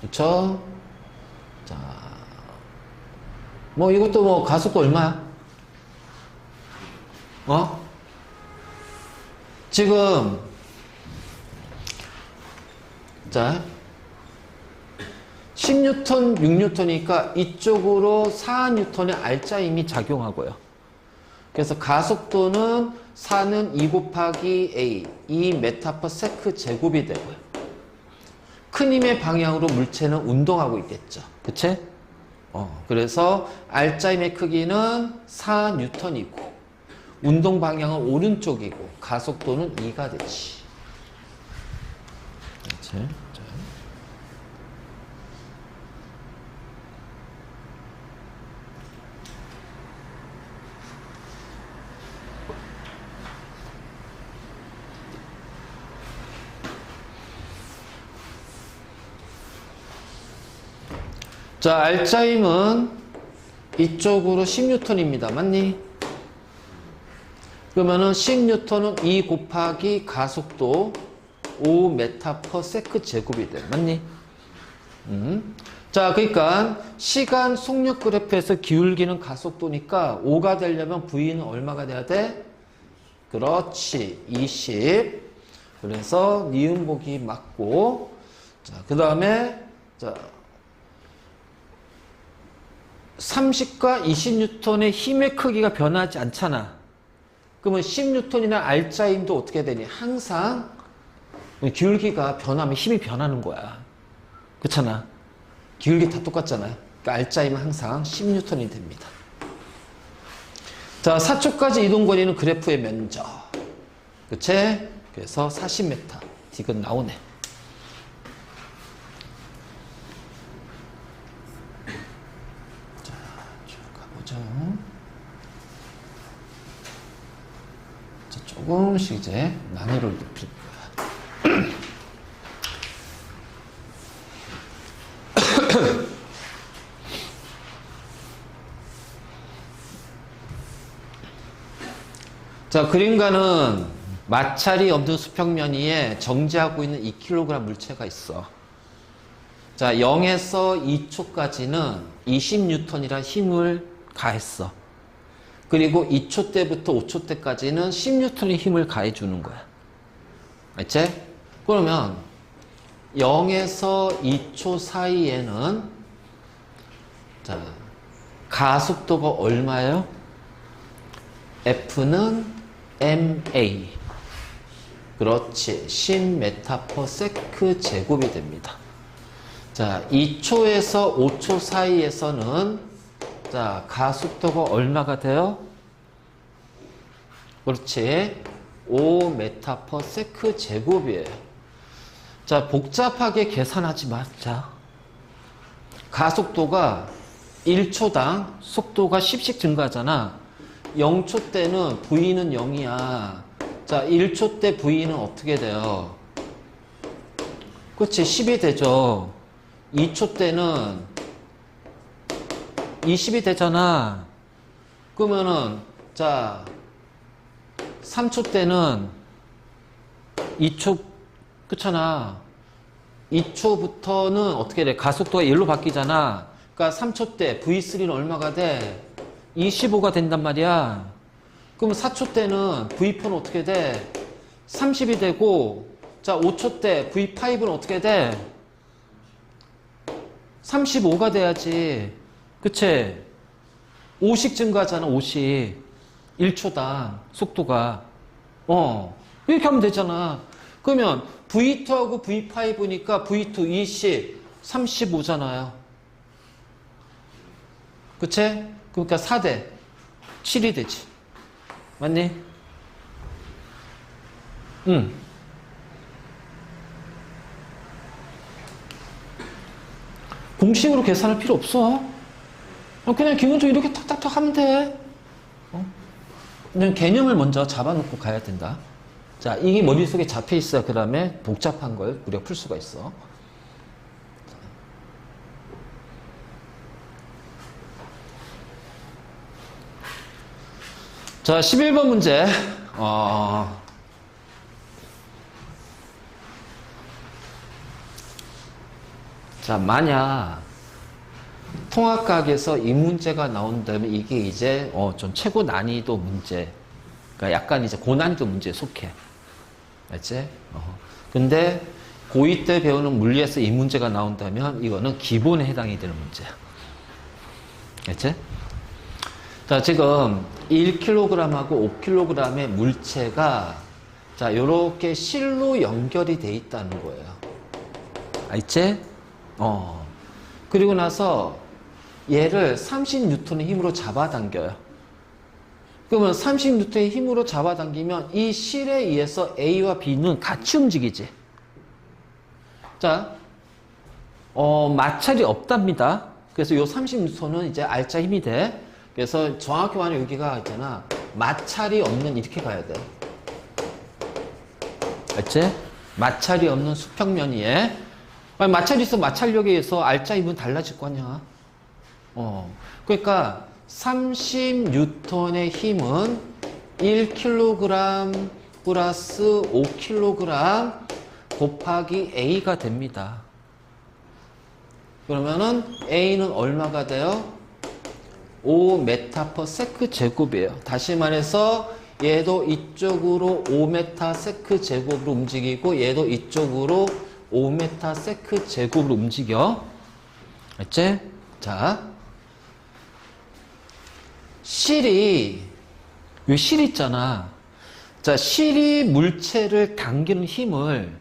그쵸? 자, 뭐 이것도 뭐 가속도 얼마야? 지금 자 10N, 6N이니까 이쪽으로 4N의 알짜 힘이 작용하고요. 그래서 가속도는 4는 2 곱하기 A, 2m/s 제곱이 되고요. 큰 힘의 방향으로 물체는 운동하고 있겠죠. 그치? 그래서 알짜 힘의 크기는 4N이고, 운동 방향은 오른쪽이고, 가속도는 2가 되지. 그치? 자, 알짜 힘은 이쪽으로 10N입니다. 맞니? 그러면은 10N은 2 곱하기 가속도 5m/s 제곱이 돼. 맞니? 자, 그러니까 시간 속력 그래프에서 기울기는 가속도니까 5가 되려면 V는 얼마가 돼야 돼? 그렇지. 20. 그래서 니은 보기 맞고. 자, 그 다음에 자 30과 20N의 힘의 크기가 변하지 않잖아. 그러면 10N이나 알짜 힘도 어떻게 되니? 항상 기울기가 변하면 힘이 변하는 거야. 그렇잖아. 기울기 다 똑같잖아요. 그러니까 알짜 힘은 항상 10N이 됩니다. 자, 4초까지 이동거리는 그래프의 면적. 그치? 그래서 40m. 디귿 나오네. 자, 쭉 가보죠. 자, 조금씩 이제 난이도를 높일 거야. 자, 그림과는 마찰이 없는 수평면 위에 정지하고 있는 2kg 물체가 있어. 자, 0에서 2초까지는 20N이란 힘을 가했어. 그리고 2초 때부터 5초 때까지는 10N의 힘을 가해주는 거야. 알지? 그러면 0에서 2초 사이에는 자, 가속도가 얼마예요? F는 ma. 그렇지. 10m/s 제곱이 됩니다. 자, 2초에서 5초 사이에서는 자, 가속도가 얼마가 돼요? 그렇지. 5m/s 제곱이에요. 자, 복잡하게 계산하지 말자. 가속도가 1초당 속도가 10씩 증가하잖아. 0초 때는 V는 0이야. 자, 1초 때 V는 어떻게 돼요? 그치, 10이 되죠. 2초 때는 20이 되잖아. 그러면은, 자, 3초 때는 2초, 그렇잖아. 2초부터는 어떻게 돼? 가속도가 1로 바뀌잖아. 그러니까 3초 때 V3는 얼마가 돼? 25가 된단 말이야. 그럼 4초 때는 V4는 어떻게 돼? 30이 되고, 자, 5초 때 V5는 어떻게 돼? 35가 돼야지. 그치? 5씩 증가하잖아, 5씩. 1초당 속도가. 이렇게 하면 되잖아. 그러면 V2하고 V5니까 V2 20, 35잖아요. 그치? 그러니까 4대 7이 되지. 맞니? 응. 공식으로 계산할 필요 없어. 그냥 기본적으로 이렇게 탁탁탁 하면 돼. 그냥 개념을 먼저 잡아놓고 가야 된다. 자, 이게 머릿속에 잡혀 있어야 그 다음에 복잡한 걸 우리가 풀 수가 있어. 자, 11번 문제. 자, 만약 통합각에서 이 문제가 나온다면 이게 이제 좀 최고 난이도 문제. 그러니까 약간 이제 고난이도 문제에 속해. 알지? 근데 고2 때 배우는 물리에서 이 문제가 나온다면 이거는 기본에 해당이 되는 문제야. 알지? 자, 지금 1kg하고 5kg의 물체가 자, 요렇게 실로 연결이 돼 있다는 거예요. 알지? 그리고 나서 얘를 30N의 힘으로 잡아당겨요. 그러면 30N의 힘으로 잡아당기면 이 실에 의해서 A와 B는 같이 움직이지. 자, 마찰이 없답니다. 그래서 요 30N은 이제 R자 힘이 돼. 그래서 정확히 말하면 여기가 있잖아. 마찰이 없는 이렇게 가야 돼. 알지? 마찰이 없는 수평면 위에. 마찰이 있어. 마찰력에 의해서 R자 힘은 달라질 거 아니야. 그러니까 30N의 힘은 1kg 플러스 5kg 곱하기 A가 됩니다. 그러면은 A는 얼마가 돼요? 5m/s 제곱이에요. 다시 말해서 얘도 이쪽으로 5m/s 제곱으로 움직이고 얘도 이쪽으로 5m/s 제곱으로 움직여. 알지? 자, 실이 이 실 있잖아. 자, 실이 물체를 당기는 힘을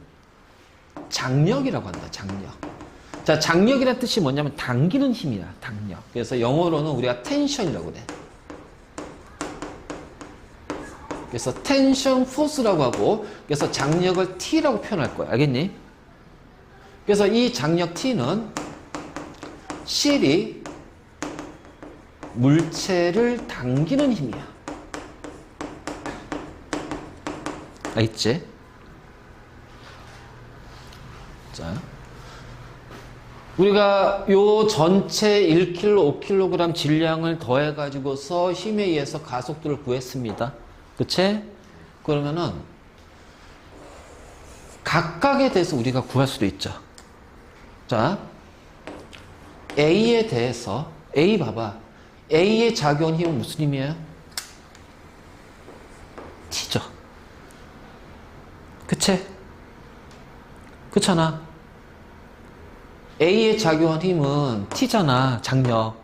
장력이라고 한다. 장력. 자, 장력이라는 뜻이 뭐냐면 당기는 힘이야. 당력. 그래서 영어로는 우리가 텐션이라고 그래. 그래서 텐션 포스라고 하고, 그래서 장력을 T라고 표현할 거야. 알겠니? 그래서 이 장력 T는 실이 물체를 당기는 힘이야. 알겠지? 자, 우리가 요 전체 1kg, 5kg 질량을 더해가지고서 힘에 의해서 가속도를 구했습니다. 그치? 그러면은 각각에 대해서 우리가 구할 수도 있죠. 자, A에 대해서, A 봐봐. A의 작용 힘은 무슨 힘이에요? T죠. 그치? 그렇잖아. A에 작용한 힘은 T잖아, 장력.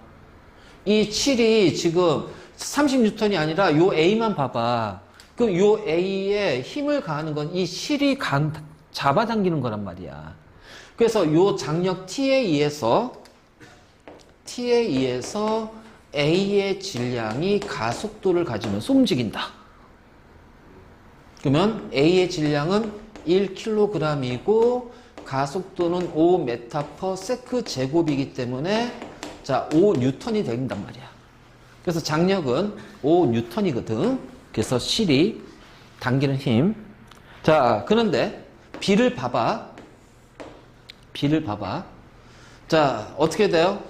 이 7이 지금 30N이 아니라 요 A만 봐봐. 그럼 요 A에 힘을 가하는 건 이 실이 잡아당기는 거란 말이야. 그래서 요 장력 T에 의해서 A의 질량이 가속도를 가지면서 움직인다. 그러면 A의 질량은 1kg이고 가속도는 5m/s 제곱이기 때문에 자 5N이 된단 말이야. 그래서 장력은 5N이거든. 그래서 실이 당기는 힘. 자, 그런데 B를 봐봐. 자, 어떻게 돼요?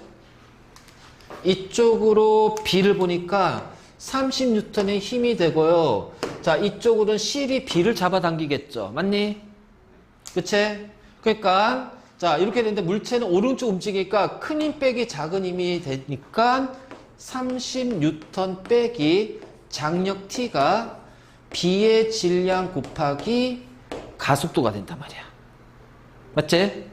이쪽으로 B를 보니까 30N의 힘이 되고요. 자, 이쪽으로는 실이 B를 잡아당기겠죠. 맞니? 그치? 그러니까 자, 이렇게 되는데 물체는 오른쪽 움직이니까 큰 힘 빼기 작은 힘이 되니까 30N 빼기 장력 T가 B의 질량 곱하기 가속도가 된단 말이야. 맞지?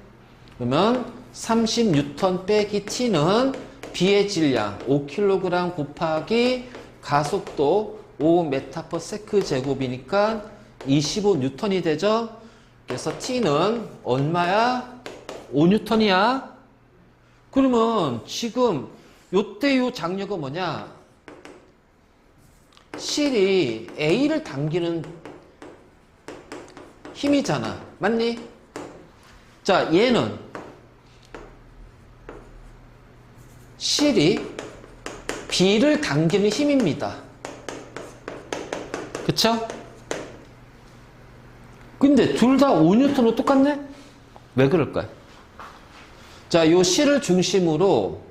그러면 30N 빼기 T는 B의 질량 5kg 곱하기 가속도 5m/s 제곱이니까 25N이 되죠? 그래서 T는 얼마야? 5N이야? 그러면 지금 요때 요 장력은 뭐냐? 실이 A를 당기는 힘이잖아. 맞니? 자, 얘는 실이 B를 당기는 힘입니다. 그쵸? 근데 둘 다 5N으로 똑같네? 왜 그럴까요? 자, 요 실을 중심으로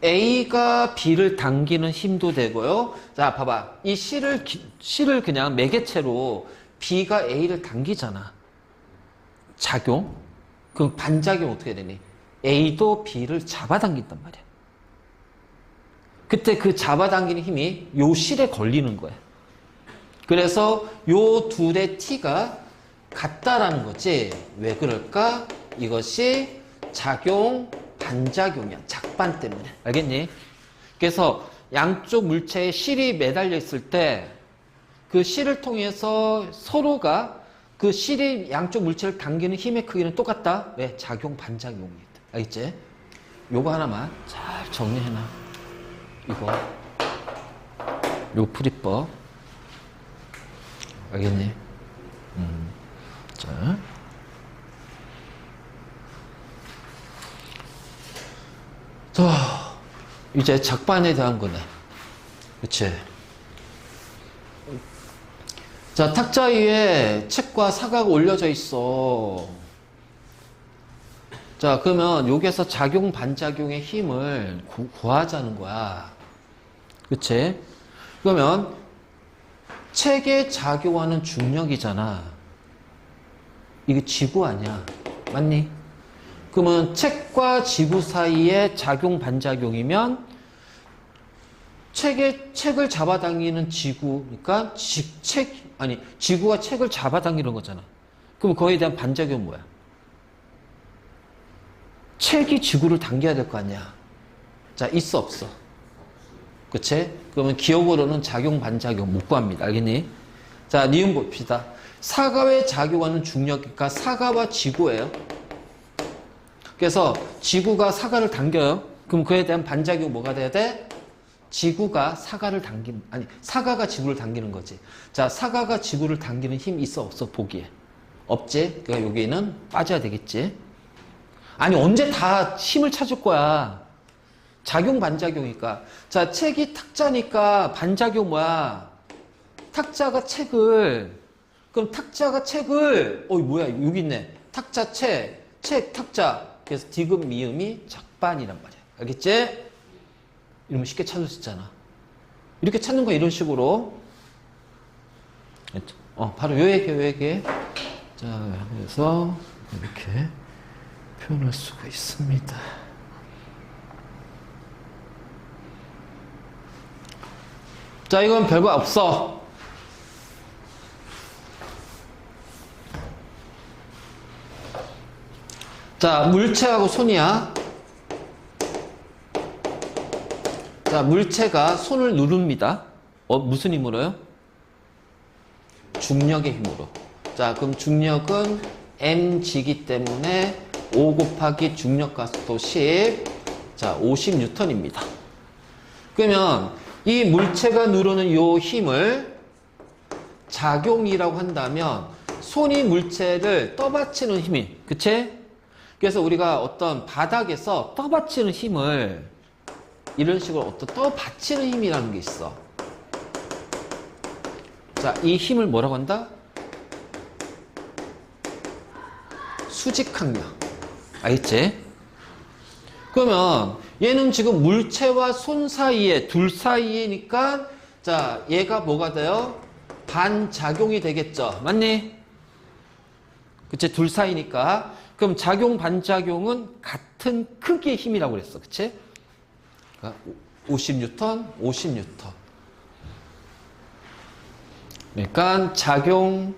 A가 B를 당기는 힘도 되고요. 자, 봐봐. 이 실을 그냥 매개체로 B가 A를 당기잖아. 작용? 그럼 반작용 어떻게 되니? A도 B를 잡아당긴단 말이야. 그때 그 잡아당기는 힘이 요 실에 걸리는 거야. 그래서 요 둘의 T가 같다라는 거지. 왜 그럴까? 이것이 작용, 반작용이야. 작반 때문에. 알겠니? 그래서 양쪽 물체에 실이 매달려 있을 때 그 실을 통해서 서로가 그 실이 양쪽 물체를 당기는 힘의 크기는 똑같다. 왜? 작용, 반작용이다. 알겠지? 요거 하나만 잘 정리해놔. 요 풀이법. 알겠니? 자. 자, 이제 작반에 대한 거네. 그치? 자, 탁자 위에 책과 사과가 올려져 있어. 자, 그러면 여기에서 작용, 반작용의 힘을 구하자는 거야. 그치? 그러면 책에 작용하는 중력이잖아. 이게 지구 아니야. 맞니? 그러면 책과 지구 사이의 작용, 반작용이면 책을 잡아당기는 지구니까 지구가 책을 잡아당기는 거잖아. 그럼 거기에 대한 반작용은 뭐야? 책이 지구를 당겨야 될 거 아니야. 자, 있어 없어? 그치? 그러면 기억으로는 작용, 반작용 못 구합니다. 알겠니? 자, 니은 봅시다. 사과에 작용하는 중력이니까 사과와 지구예요. 그래서 지구가 사과를 당겨요. 그럼 그에 대한 반작용 뭐가 돼야 돼? 지구가 사과를 당긴, 아니, 사과가 지구를 당기는 거지. 자, 사과가 지구를 당기는 힘 있어, 없어, 보기에? 없지? 그러니까 여기는 빠져야 되겠지. 아니, 언제 다 힘을 찾을 거야? 작용, 반작용이니까. 자, 책이 탁자니까 반작용 뭐야? 탁자가 책을, 그럼 탁자가 책을, 뭐야, 여기 있네. 탁자, 책, 탁자. 그래서 디귿, 미음이 작반이란 말이야. 알겠지? 이러면 쉽게 찾을 수 있잖아. 이렇게 찾는 거 이런 식으로. 바로 요 얘기. 자, 그래서 이렇게 표현할 수가 있습니다. 자, 이건 별거 없어. 자, 물체하고 손이야. 자, 물체가 손을 누릅니다. 무슨 힘으로요? 중력의 힘으로. 자, 그럼 중력은 mg이기 때문에 5 곱하기 중력가속도 10. 자, 50N입니다. 그러면 이 물체가 누르는 이 힘을 작용이라고 한다면 손이 물체를 떠받치는 힘이, 그치? 그래서 우리가 어떤 바닥에서 떠받치는 힘을 이런 식으로 어떤 떠받치는 힘이라는 게 있어. 자, 이 힘을 뭐라고 한다? 수직항력. 알겠지? 그러면 얘는 지금 물체와 손 사이에, 둘 사이에니까 자, 얘가 뭐가 돼요? 반작용이 되겠죠. 맞니? 그치? 둘 사이니까. 그럼 작용, 반작용은 같은 크기의 힘이라고 그랬어. 그치? 50N, 50N. 그러니까 작용,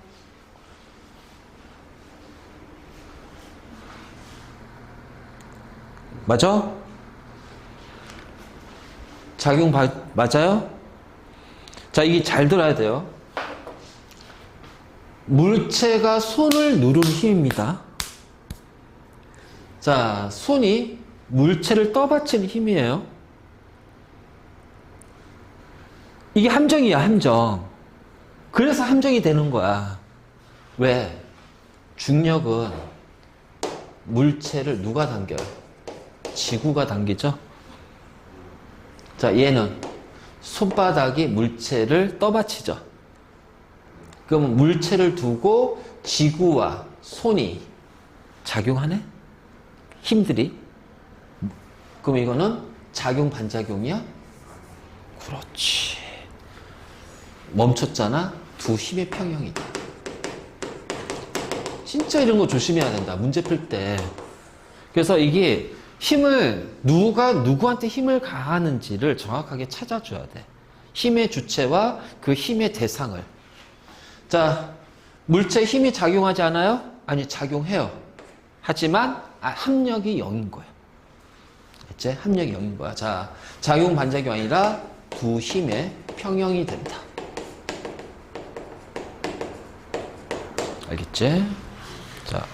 맞아? 작용 맞아요? 자, 이게 잘 들어야 돼요. 물체가 손을 누르는 힘입니다. 자, 손이 물체를 떠받치는 힘이에요. 이게 함정이야, 함정. 그래서 함정이 되는 거야. 왜? 중력은 물체를 누가 당겨요? 지구가 당기죠? 자, 얘는 손바닥이 물체를 떠받치죠. 그럼 물체를 두고 지구와 손이 작용하네? 힘들이? 그럼 이거는 작용, 반작용이야? 그렇지. 멈췄잖아? 두 힘의 평형이다. 진짜 이런 거 조심해야 된다. 문제 풀 때. 그래서 이게 힘을 누가 누구한테 힘을 가하는지를 정확하게 찾아줘야 돼. 힘의 주체와 그 힘의 대상을. 자, 물체에 힘이 작용하지 않아요? 아니, 작용해요. 하지만 합력이 0인 거야. 알겠지? 합력이 0인 거야. 자, 작용, 반작용이 아니라 두 힘의 평형이 된다. 알겠지? 자.